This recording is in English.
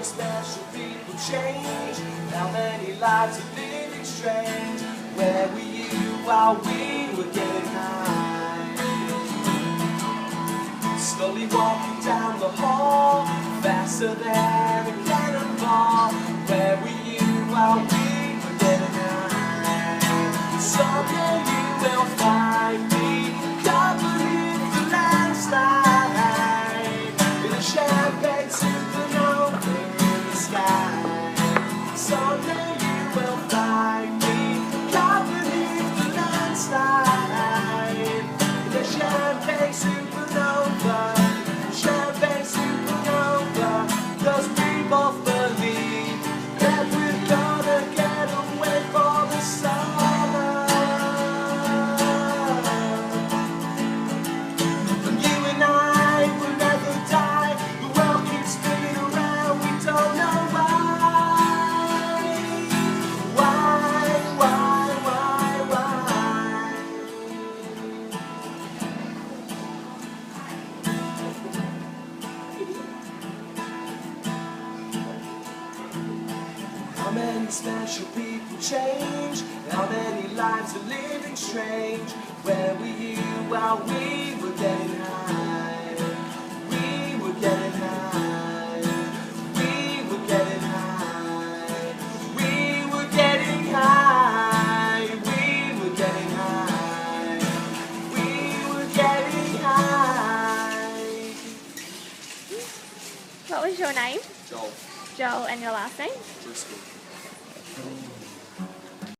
special people change? How many lives are living strange? Where were you while we were getting high? Slowly walking down the hall, faster than a cannonball. Where were you while we were getting high? Someday you will find me covered in the landslide, with a champagne supernova in the sky. Someday you will find me covered in the landslide, with a champagne supernova, champagne supernova. 'Cause we both believe that we're gonna get away for the summer. And you and I will never die. The world keeps spinning around, we don't know why. How many special people change? How many lives are living strange? Where were you while we were getting high? We were getting high. We were getting high. We were getting high. We were getting high. We were getting high. What was your name? Joel. Joel, and your last name? Driscoll.